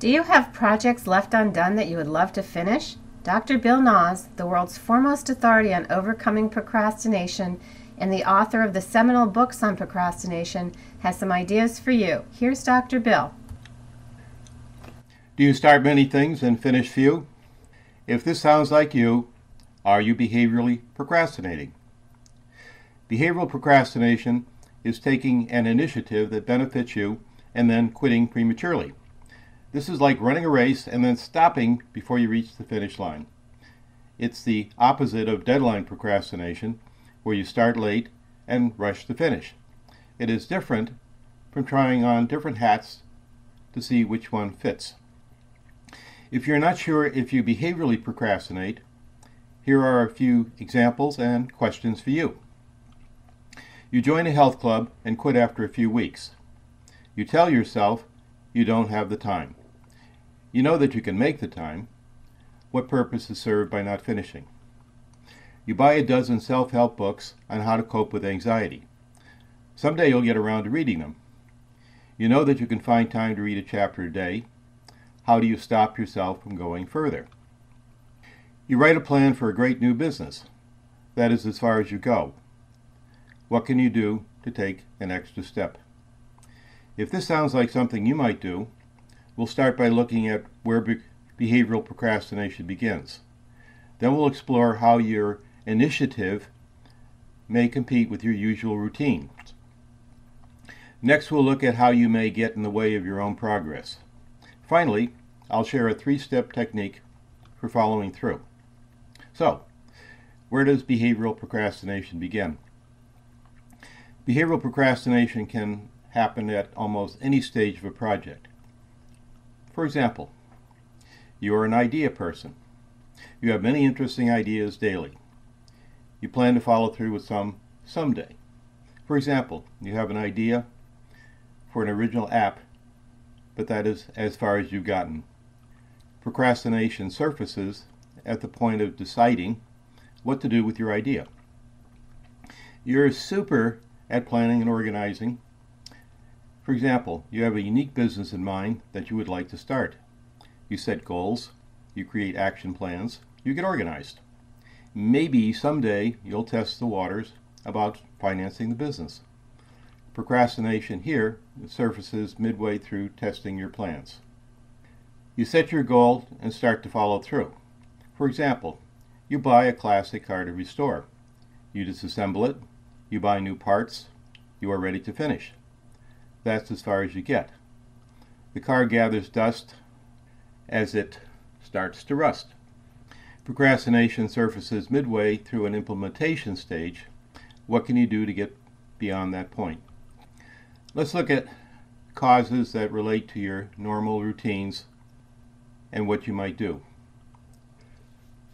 Do you have projects left undone that you would love to finish? Dr. Bill Knaus, the world's foremost authority on overcoming procrastination and the author of the seminal books on procrastination, has some ideas for you. Here's Dr. Bill. Do you start many things and finish few? If this sounds like you, are you behaviorally procrastinating? Behavioral procrastination is taking an initiative that benefits you and then quitting prematurely. This is like running a race and then stopping before you reach the finish line. It's the opposite of deadline procrastination, where you start late and rush to finish. It is different from trying on different hats to see which one fits. If you're not sure if you behaviorally procrastinate, here are a few examples and questions for you. You join a health club and quit after a few weeks. You tell yourself you don't have the time. You know that you can make the time. What purpose is served by not finishing? You buy a dozen self-help books on how to cope with anxiety. Someday you'll get around to reading them. You know that you can find time to read a chapter a day. How do you stop yourself from going further? You write a plan for a great new business. That is as far as you go. What can you do to take an extra step? If this sounds like something you might do, we'll start by looking at where behavioral procrastination begins. Then we'll explore how your initiative may compete with your usual routine. Next, we'll look at how you may get in the way of your own progress. Finally, I'll share a 3-step technique for following through. So, where does behavioral procrastination begin? Behavioral procrastination can happen at almost any stage of a project. For example, you are an idea person. You have many interesting ideas daily. You plan to follow through with some someday. For example, you have an idea for an original app, but that is as far as you've gotten. Procrastination surfaces at the point of deciding what to do with your idea. You're super at planning and organizing. For example, you have a unique business in mind that you would like to start. You set goals, you create action plans, you get organized. Maybe someday you'll test the waters about financing the business. Procrastination here surfaces midway through testing your plans. You set your goal and start to follow through. For example, you buy a classic car to restore. You disassemble it, you buy new parts, you are ready to finish. That's as far as you get. The car gathers dust as it starts to rust. Procrastination surfaces midway through an implementation stage. What can you do to get beyond that point? Let's look at causes that relate to your normal routines and what you might do.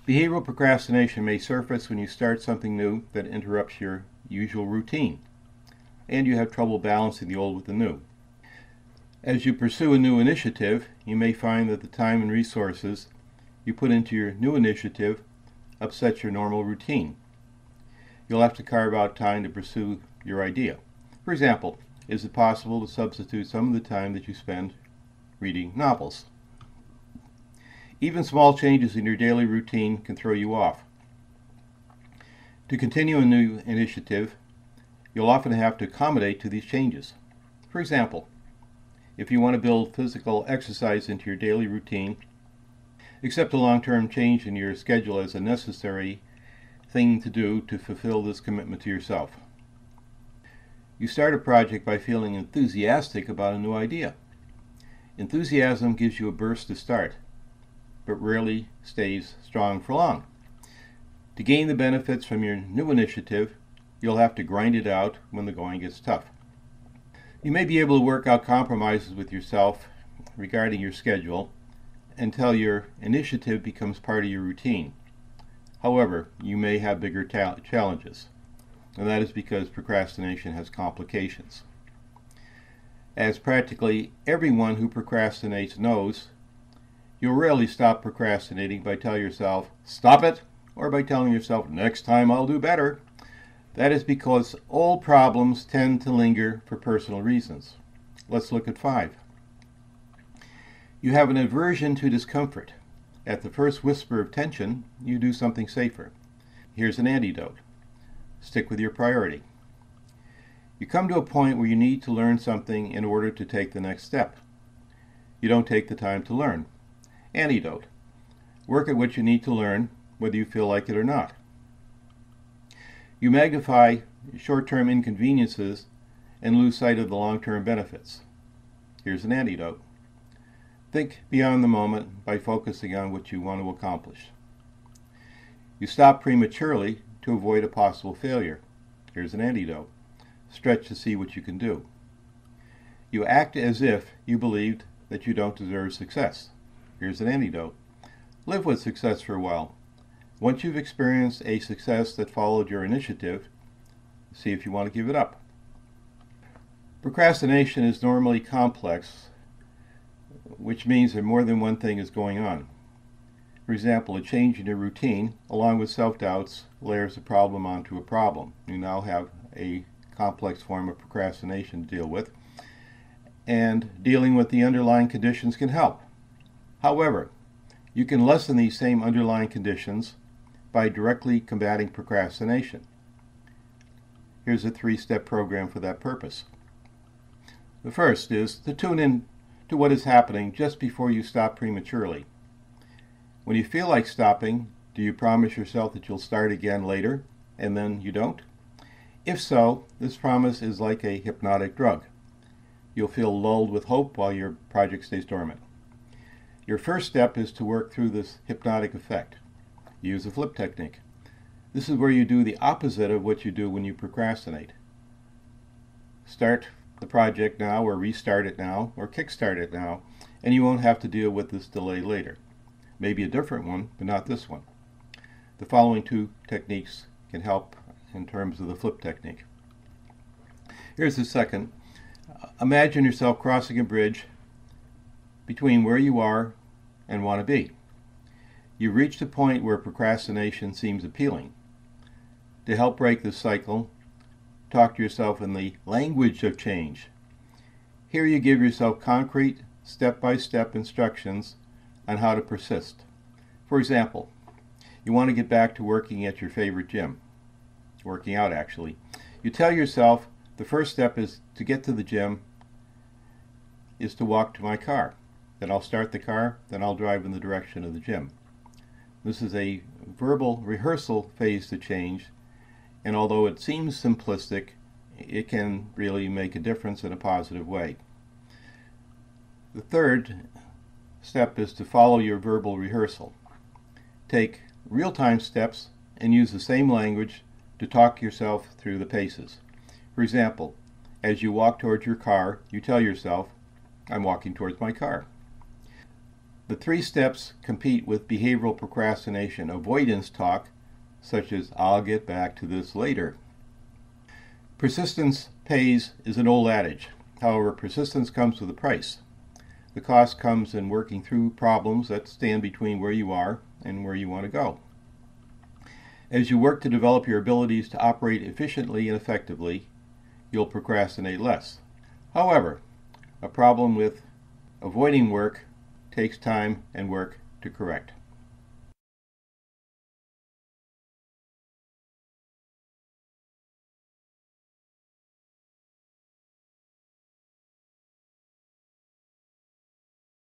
Behavioral procrastination may surface when you start something new that interrupts your usual routine, and you have trouble balancing the old with the new. As you pursue a new initiative, you may find that the time and resources you put into your new initiative upsets your normal routine. You'll have to carve out time to pursue your idea. For example, is it possible to substitute some of the time that you spend reading novels? Even small changes in your daily routine can throw you off. To continue a new initiative, you'll often have to accommodate to these changes. For example, if you want to build physical exercise into your daily routine, accept a long-term change in your schedule as a necessary thing to do to fulfill this commitment to yourself. You start a project by feeling enthusiastic about a new idea. Enthusiasm gives you a burst to start, but rarely stays strong for long. To gain the benefits from your new initiative, you'll have to grind it out when the going gets tough. You may be able to work out compromises with yourself regarding your schedule until your initiative becomes part of your routine. However, you may have bigger challenges, and that is because procrastination has complications. As practically everyone who procrastinates knows, you'll rarely stop procrastinating by telling yourself, "Stop it," or by telling yourself, "Next time I'll do better." That is because old problems tend to linger for personal reasons. Let's look at 5. You have an aversion to discomfort. At the first whisper of tension, you do something safer. Here's an antidote. Stick with your priority. You come to a point where you need to learn something in order to take the next step. You don't take the time to learn. Antidote. Work at what you need to learn, whether you feel like it or not. You magnify short-term inconveniences and lose sight of the long-term benefits. Here's an antidote. Think beyond the moment by focusing on what you want to accomplish. You stop prematurely to avoid a possible failure. Here's an antidote. Stretch to see what you can do. You act as if you believed that you don't deserve success. Here's an antidote. Live with success for a while. Once you've experienced a success that followed your initiative, see if you want to give it up. Procrastination is normally complex, which means that more than one thing is going on. For example, a change in your routine, along with self-doubts, layers a problem onto a problem. You now have a complex form of procrastination to deal with, and dealing with the underlying conditions can help. However, you can lessen these same underlying conditions by directly combating procrastination. Here's a 3-step program for that purpose. The first is to tune in to what is happening just before you stop prematurely. When you feel like stopping, do you promise yourself that you'll start again later, and then you don't? If so, this promise is like a hypnotic drug. You'll feel lulled with hope while your project stays dormant. Your first step is to work through this hypnotic effect. Use the flip technique. This is where you do the opposite of what you do when you procrastinate. Start the project now, or restart it now, or kickstart it now, and you won't have to deal with this delay later. Maybe a different one, but not this one. The following 2 techniques can help in terms of the flip technique. Here's the second. Imagine yourself crossing a bridge between where you are and want to be. You've reached a point where procrastination seems appealing. To help break this cycle, talk to yourself in the language of change. Here you give yourself concrete, step-by-step instructions on how to persist. For example, you want to get back to working at your favorite gym. Working out, actually. You tell yourself the first step is to get to the gym is to walk to my car. Then I'll start the car, then I'll drive in the direction of the gym. This is a verbal rehearsal phase to change, and although it seems simplistic, it can really make a difference in a positive way. The third step is to follow your verbal rehearsal. Take real-time steps and use the same language to talk yourself through the paces. For example, as you walk towards your car, you tell yourself, I'm walking towards my car. The 3 steps compete with behavioral procrastination avoidance talk, such as I'll get back to this later. Persistence pays is an old adage. However, persistence comes with a price. The cost comes in working through problems that stand between where you are and where you want to go. As you work to develop your abilities to operate efficiently and effectively, you'll procrastinate less. However, a problem with avoiding work takes time and work to correct.